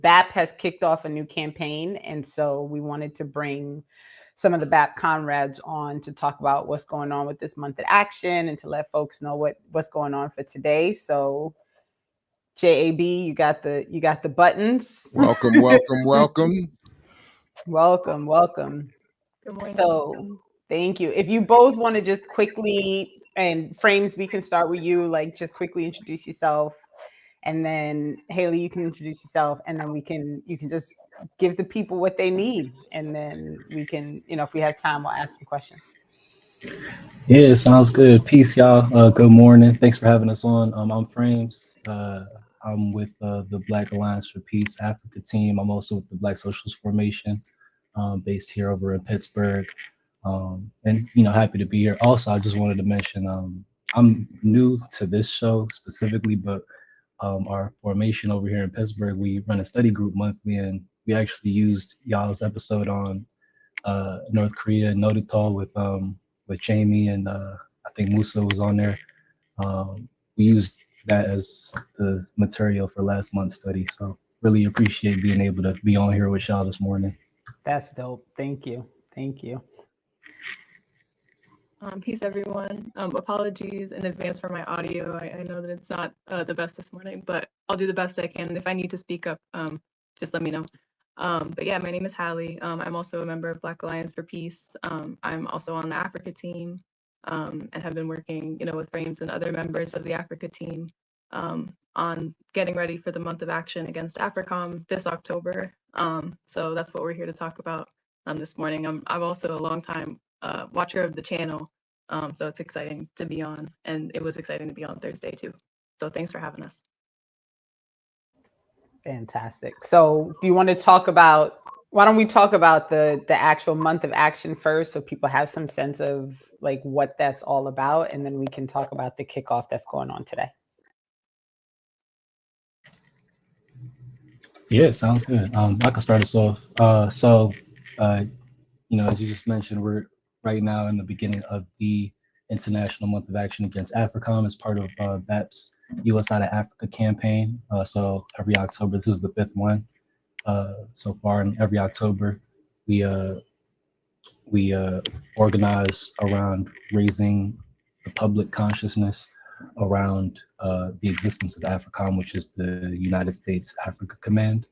BAP has kicked off a new campaign, and so we wanted to bring some of the BAP comrades on to talk about what's going on with this month of action and to let folks know what's going on for today. So JAB, you got the buttons. Welcome, welcome, welcome. Welcome. Good morning. So thank you. If you both want to just quickly, and Frames, we can start with you, like just quickly introduce yourself. And then Haley, you can introduce yourself, and then you can just give the people what they need. And then we can, if we have time, we'll ask some questions. Yeah, sounds good. Peace, y'all. Good morning. Thanks for having us on. I'm Frames. I'm with the Black Alliance for Peace Africa team. I'm also with the Black Socialist Formation, based here over in Pittsburgh. And happy to be here. Also, I just wanted to mention I'm new to this show specifically, but our formation over here in Pittsburgh, we run a study group monthly, and we actually used y'all's episode on North Korea and Notital with Jamie, and I think Musa was on there. We used that as the material for last month's study. So really appreciate being able to be on here with y'all this morning. That's dope. Thank you. Peace, everyone. Apologies in advance for my audio. I know that it's not the best this morning, but I'll do the best I can. If I need to speak up, just let me know. But yeah, my name is Hallie. I'm also a member of Black Alliance for Peace. I'm also on the Africa team, and have been working, with Frames and other members of the Africa team on getting ready for the month of action against AFRICOM this October. So that's what we're here to talk about this morning. I'm also a longtime watcher of the channel, so it's exciting to be on, and it was exciting to be on Thursday too. So thanks for having us. Fantastic. So do you want to talk about, why don't we talk about the actual month of action first, so people have some sense of like what that's all about, and then we can talk about the kickoff that's going on today. Yeah, sounds good. I can start us off. As you just mentioned, we're right now in the beginning of the International Month of Action Against AFRICOM as part of BAP's U.S. Out of Africa campaign. So every October, this is the 5th one so far, and every October we organize around raising the public consciousness around the existence of AFRICOM, which is the United States Africa Command.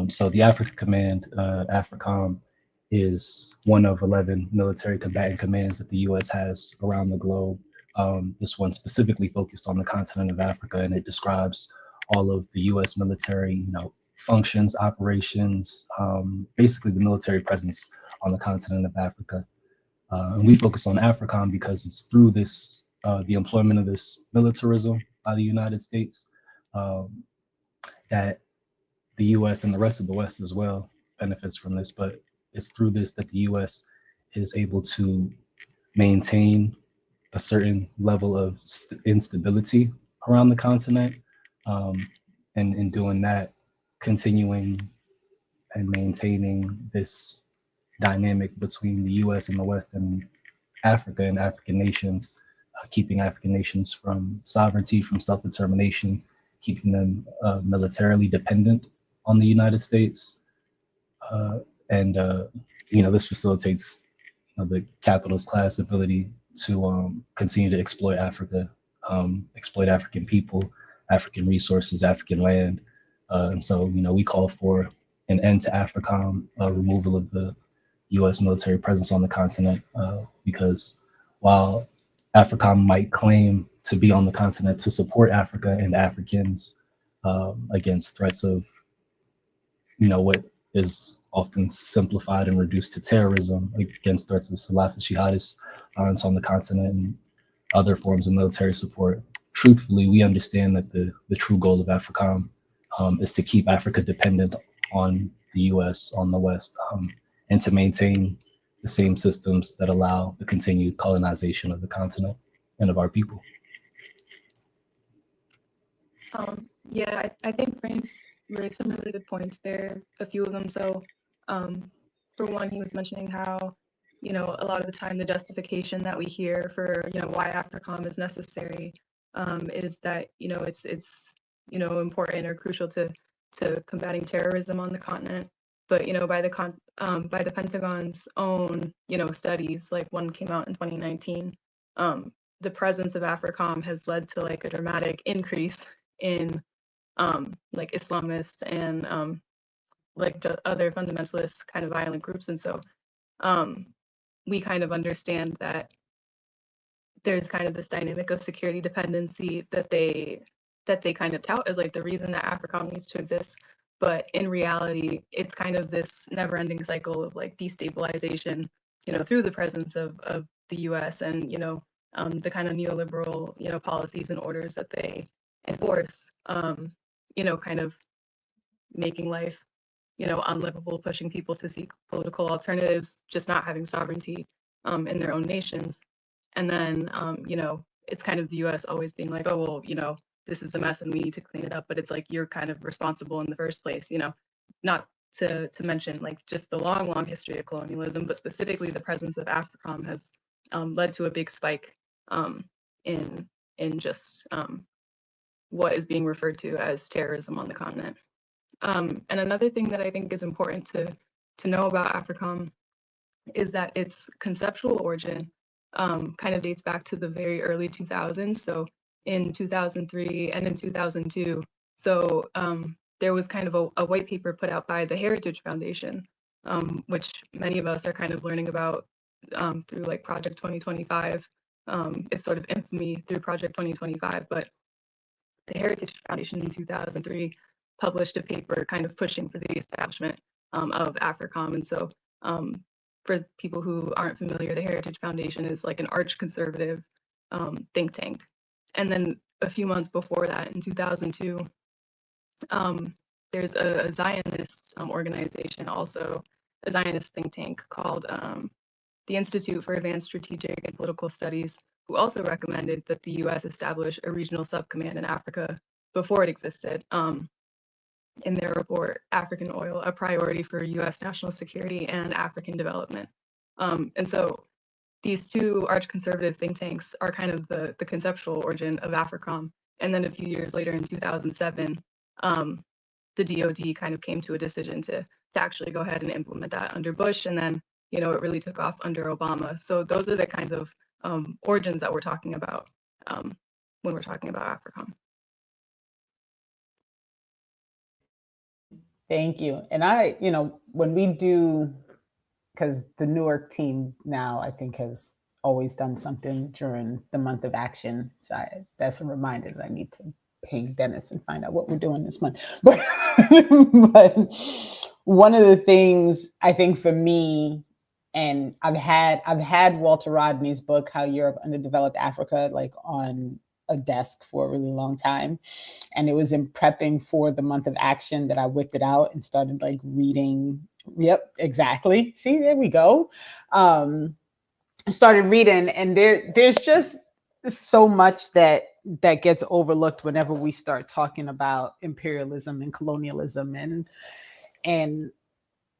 So the Africa Command, AFRICOM, is one of 11 military combatant commands that the U.S. has around the globe. This one specifically focused on the continent of Africa, and it describes all of the U.S. military, functions, operations, basically the military presence on the continent of Africa. And we focus on AFRICOM because it's through this, the employment of this militarism by the United States, that the U.S. and the rest of the West as well benefits from this. But it's through this that the U.S. is able to maintain a certain level of instability around the continent, and in doing that, continuing and maintaining this dynamic between the U.S. and the West and Africa and African nations, keeping African nations from sovereignty, from self-determination, keeping them militarily dependent on the United States. This facilitates the capitalist class ability to continue to exploit Africa, exploit African people, African resources, African land. And so, we call for an end to AFRICOM, removal of the U.S. military presence on the continent, because while AFRICOM might claim to be on the continent to support Africa and Africans against threats of, what is often simplified and reduced to terrorism, against threats of Salafist jihadist violence on the continent and other forms of military support. Truthfully, we understand that the true goal of AFRICOM is to keep Africa dependent on the U.S., on the West, and to maintain the same systems that allow the continued colonization of the continent and of our people. I think Frames raised some really good points there, a few of them. So for one, he was mentioning how, a lot of the time the justification that we hear for, why AFRICOM is necessary is that, it's important or crucial to to combating terrorism on the continent. But by the Pentagon's own studies, like one came out in 2019, the presence of AFRICOM has led to like a dramatic increase in like Islamist and like other fundamentalist kind of violent groups. And so we kind of understand that there's kind of this dynamic of security dependency that they kind of tout as like the reason that AFRICOM needs to exist. But in reality, it's kind of this never-ending cycle of like destabilization, through the presence of the U.S. and the kind of neoliberal policies and orders that they enforce. Kind of making life unlivable, pushing people to seek political alternatives, just not having sovereignty in their own nations. And then it's kind of the U.S. always being like, oh well, this is a mess and we need to clean it up, but it's like you're kind of responsible in the first place, not to mention like just the long history of colonialism, but specifically the presence of AFRICOM has led to a big spike in just what is being referred to as terrorism on the continent. And another thing that I think is important to know about AFRICOM is that its conceptual origin kind of dates back to the very early 2000s. So in 2003 and in 2002. So there was kind of a white paper put out by the Heritage Foundation, which many of us are kind of learning about through like Project 2025. It's sort of infamy through Project 2025, but the Heritage Foundation in 2003 published a paper kind of pushing for the establishment of AFRICOM. And so for people who aren't familiar, the Heritage Foundation is like an arch-conservative think tank. And then a few months before that, in 2002, there's a Zionist organization, also a Zionist think tank called the Institute for Advanced Strategic and Political Studies, who also recommended that the U.S. establish a regional subcommand in Africa before it existed. In their report, African Oil, a Priority for U.S. National Security and African Development. And so these two arch-conservative think tanks are kind of the conceptual origin of AFRICOM. And then a few years later in 2007, the DoD kind of came to a decision to actually go ahead and implement that under Bush. And then, it really took off under Obama. So those are the kinds of origins that we're talking about when we're talking about AFRICOM. Thank you. And when we do, because the Newark team now, I think, has always done something during the month of action. So that's a reminder that I need to ping Dennis and find out what we're doing this month. But one of the things I think for me, and I've had Walter Rodney's book, How Europe Underdeveloped Africa, like on a desk for a really long time. And it was in prepping for the month of action that I whipped it out and started like reading. Yep, exactly. See, there we go. I started reading, and there's just so much that gets overlooked whenever we start talking about imperialism and colonialism and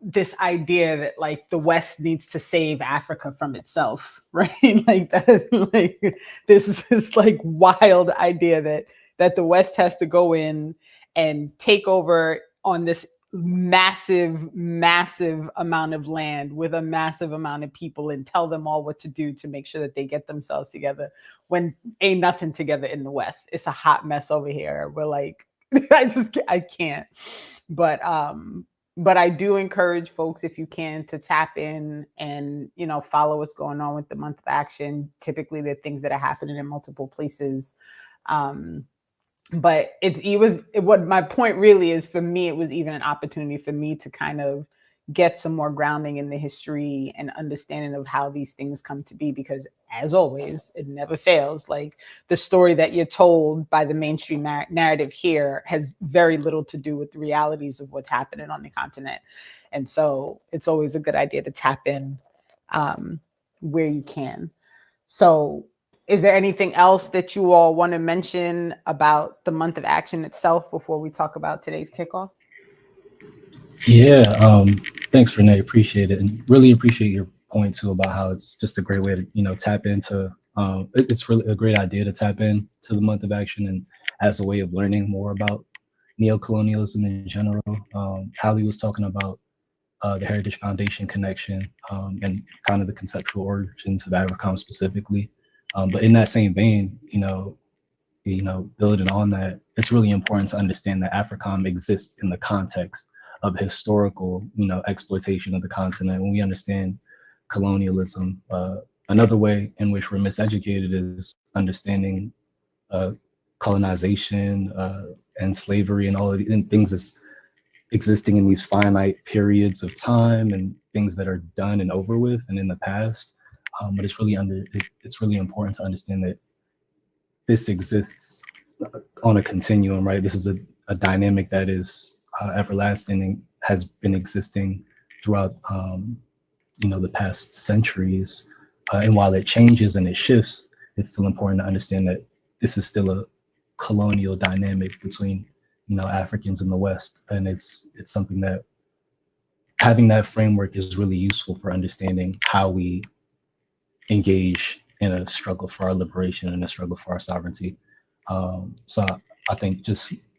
this idea that like the West needs to save Africa from itself, right? Like that, like this is this like wild idea that the West has to go in and take over on this massive amount of land with a massive amount of people and tell them all what to do to make sure that they get themselves together when ain't nothing together in the West. It's a hot mess over here. We're like, I can't. But I do encourage folks, if you can, to tap in and, follow what's going on with the month of action. Typically, they're things that are happening in multiple places. But what my point really is, for me, it was even an opportunity for me to kind of get some more grounding in the history and understanding of how these things come to be, because as always, it never fails. Like the story that you're told by the mainstream narrative here has very little to do with the realities of what's happening on the continent. And so it's always a good idea to tap in where you can. So is there anything else that you all want to mention about the month of action itself before we talk about today's kickoff? Yeah, thanks, Renee. Appreciate it, and really appreciate your point too about how it's just a great way to tap into. It's really a great idea to tap in to the month of action and as a way of learning more about neocolonialism in general. Hallie was talking about the Heritage Foundation connection and kind of the conceptual origins of AFRICOM specifically. But in that same vein, building on that, it's really important to understand that AFRICOM exists in the context of historical, exploitation of the continent. When we understand colonialism, another way in which we're miseducated is understanding colonization and slavery and all of the things that's existing in these finite periods of time and things that are done and over with and in the past. But it's really important to understand that this exists on a continuum, right? This is a dynamic that is everlasting and has been existing throughout, the past centuries. And while it changes and it shifts, it's still important to understand that this is still a colonial dynamic between, Africans in the West. And it's something that having that framework is really useful for understanding how we engage in a struggle for our liberation and a struggle for our sovereignty. So I think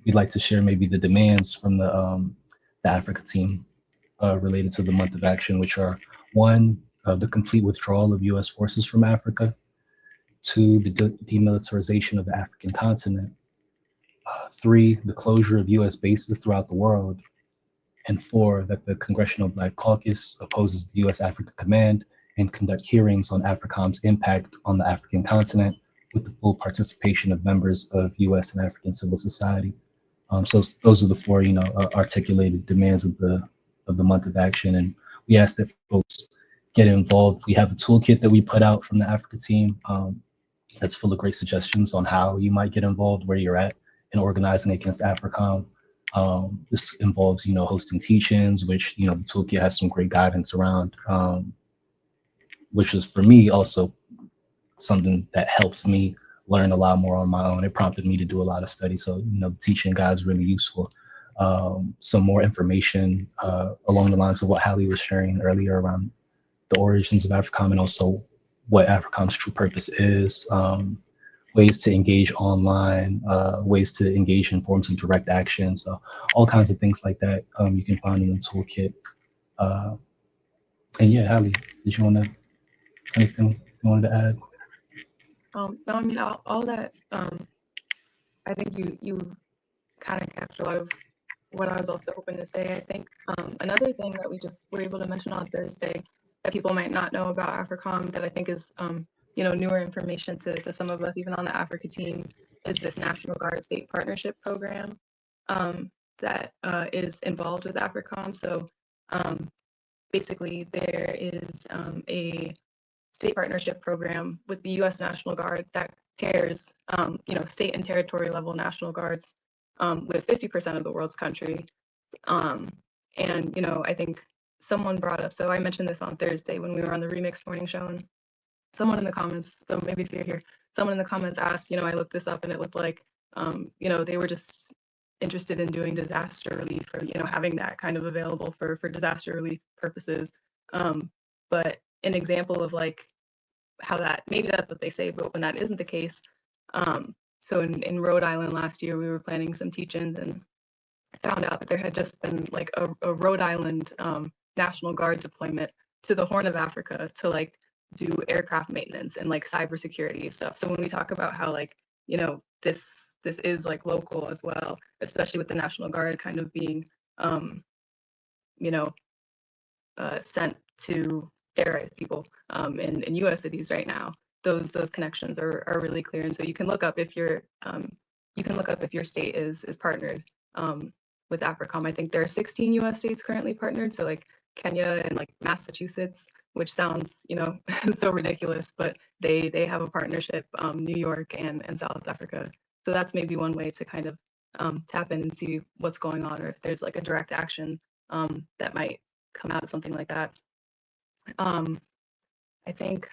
we'd like to share maybe the demands from the Africa team related to the month of action, which are 1, the complete withdrawal of U.S. forces from Africa, 2, the demilitarization of the African continent, 3, the closure of U.S. bases throughout the world, and 4, that the Congressional Black Caucus opposes the U.S. Africa Command and conduct hearings on AFRICOM's impact on the African continent with the full participation of members of U.S. and African civil society. So those are the 4, articulated demands of the month of action. And we ask that folks get involved. We have a toolkit that we put out from the Africa team that's full of great suggestions on how you might get involved, where you're at in organizing against AFRICOM. This involves, hosting teach-ins, which, the toolkit has some great guidance around, which was for me also something that helped me learn a lot more on my own. It prompted me to do a lot of study. So, the teaching guide is really useful. Some more information along the lines of what Hallie was sharing earlier around the origins of AFRICOM and also what AFRICOM's true purpose is, ways to engage online, ways to engage in forms of direct action. So all kinds of things like that you can find in the toolkit. And yeah, Hallie, did you want to, anything you wanted to add? No, I mean, all that, I think you kind of captured a lot of what I was also hoping to say. I think another thing that we just were able to mention on Thursday that people might not know about AFRICOM that I think is, newer information to some of us, even on the Africa team, is this National Guard State Partnership Program that is involved with AFRICOM. So basically there is a state partnership program with the U.S. National Guard that pairs, state and territory level National Guards with 50% of the world's country. And, I think someone brought up, so I mentioned this on Thursday when we were on the Remix Morning Show, and someone in the comments, so maybe if you're here, someone in the comments asked, I looked this up and it looked like, they were just interested in doing disaster relief or, having that kind of available for disaster relief purposes. But an example of like how that, maybe that's what they say, but when that isn't the case. So in Rhode Island last year, we were planning some teach-ins and found out that there had just been like a Rhode Island National Guard deployment to the Horn of Africa to like do aircraft maintenance and like cybersecurity stuff. So when we talk about how like, this is like local as well, especially with the National Guard kind of being, sent to terrorize people in U.S. cities right now. Those connections are really clear, and so you can look up if your state is partnered with AFRICOM. I think there are 16 U.S. states currently partnered, so like Kenya and like Massachusetts, which sounds so ridiculous, but they have a partnership, New York and South Africa. So that's maybe one way to kind of tap in and see what's going on, or if there's like a direct action that might come out of something like that. I think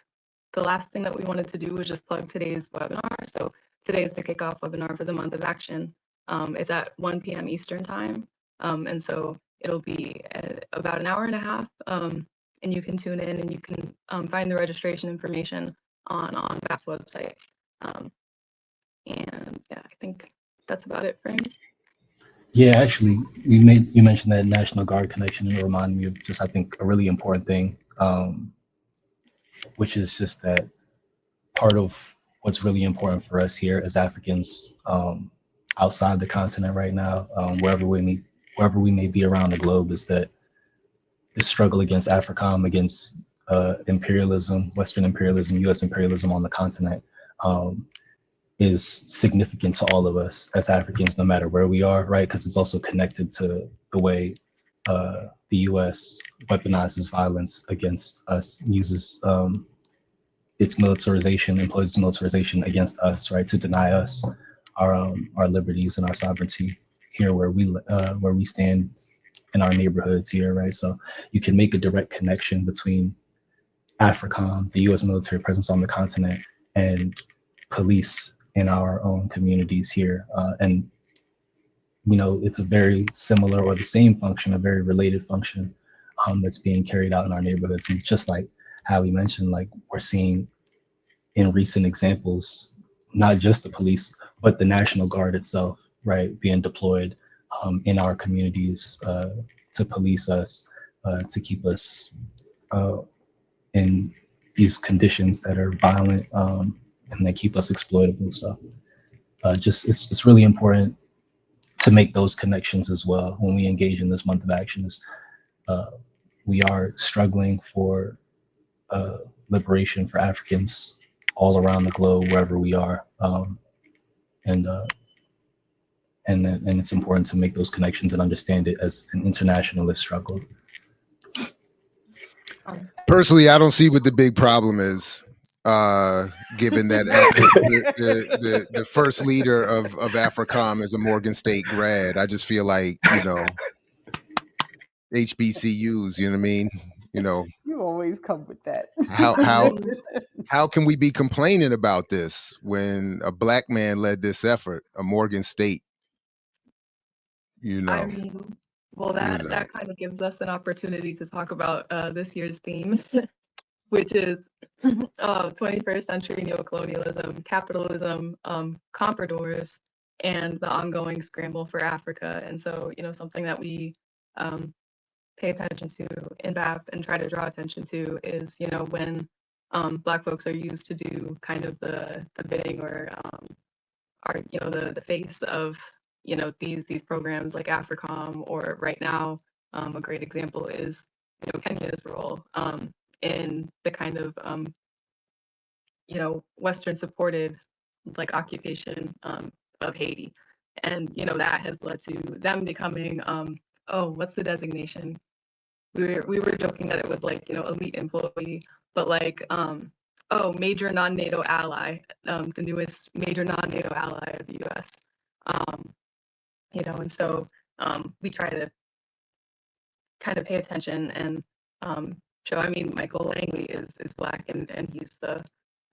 the last thing that we wanted to do was just plug today's webinar. So today is the kickoff webinar for the month of action. It's at 1 p.m. Eastern time. And so it'll be about an hour and a half. And you can tune in and you can find the registration information on BAP's website. And yeah, I think that's about it, Frames. Yeah, actually, you mentioned that National Guard connection, and it reminded me of just, I think, a really important thing, which is just that part of what's really important for us here as Africans, outside the continent right now, wherever we may be around the globe, is that the struggle against AFRICOM, against imperialism, Western imperialism, U.S. imperialism on the continent, is significant to all of us as Africans, no matter where we are, right? Because it's also connected to the way the U.S. weaponizes violence against us, uses its militarization, employs militarization against us, right, to deny us our liberties and our sovereignty here where we stand in our neighborhoods here, right? So you can make a direct connection between AFRICOM, the U.S. military presence on the continent, and police in our own communities here. And, you know, it's a very similar or the same function, a very related function that's being carried out in our neighborhoods. And just like how we mentioned, like we're seeing in recent examples, not just the police, but the National Guard itself, right, being deployed in our communities to police us, to keep us in these conditions that are violent and that keep us exploitable. So just it's really important to make those connections as well when we engage in this month of actions. We are struggling for liberation for Africans all around the globe, wherever we are, and it's important to make those connections and understand it as an internationalist struggle. Personally, I don't see what the big problem is, given that the first leader of AFRICOM is a Morgan State grad. I just feel like, you know, HBCUs, you know what I mean? You know, You always come with that. how can we be complaining about this when a black man led this effort, a Morgan State? You know, I mean, well, that kind of gives us an opportunity to talk about this year's theme, which is 21st century neocolonialism, capitalism, compradors, and the ongoing scramble for Africa. And so, you know, something that we pay attention to in BAP and try to draw attention to is, you know, when Black folks are used to do kind of the bidding or are, you know, the face of, you know, these programs like AFRICOM, or right now, a great example is, you know, Kenya's role in the kind of, you know, Western supported like occupation of Haiti. And, you know, that has led to them becoming, oh, what's the designation? We were joking that it was like, you know, elite employee, but like, oh, major non-NATO ally, the newest major non-NATO ally of the US. You know, and so we try to kind of pay attention and show. I mean, Michael Langley is Black, and he's the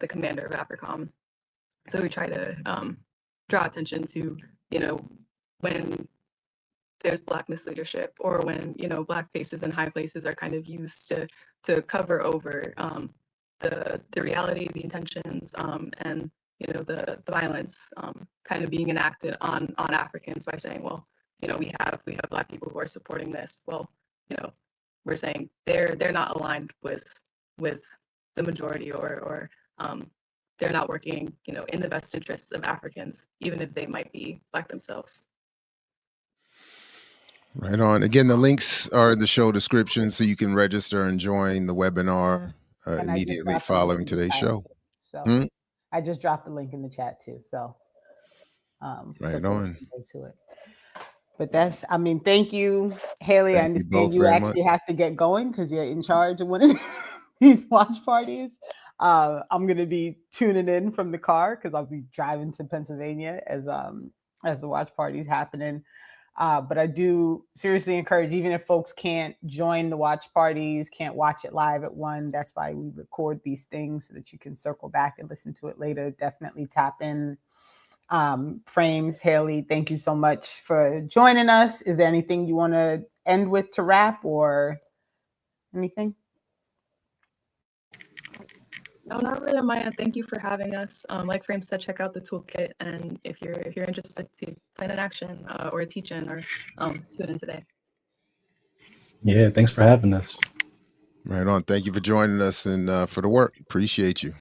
commander of AFRICOM. So we try to draw attention to, you know, when there's Black misleadership, or when, you know, Black faces in high places are kind of used to cover over the reality, the intentions, and, you know, the violence kind of being enacted on Africans by saying, well, you know, we have Black people who are supporting this. Well, you know, we're saying they're not aligned with the majority, or they're not working, you know, in the best interests of Africans, even if they might be Black themselves. right on. Again, the links are in the show description, so you can register and join the webinar immediately following today's show. So I just dropped the link in the chat too. So right on. To it. But that's, I mean, thank you, Haley. I understand you actually have to get going because you're in charge of one of these watch parties. I'm going to be tuning in from the car because I'll be driving to Pennsylvania as the watch party is happening. But I do seriously encourage, even if folks can't join the watch parties, can't watch it live at 1, that's why we record these things so that you can circle back and listen to it later. Definitely tap in. Frames, Haley, thank you so much for joining us. Is there anything you want to end with to wrap, or anything? No, not really on my end. Thank you for having us. Like Frame said, check out the toolkit, and if you're interested to plan an action or a teach-in or tune in today. Yeah, thanks for having us. Right on. Thank you for joining us and for the work. Appreciate you.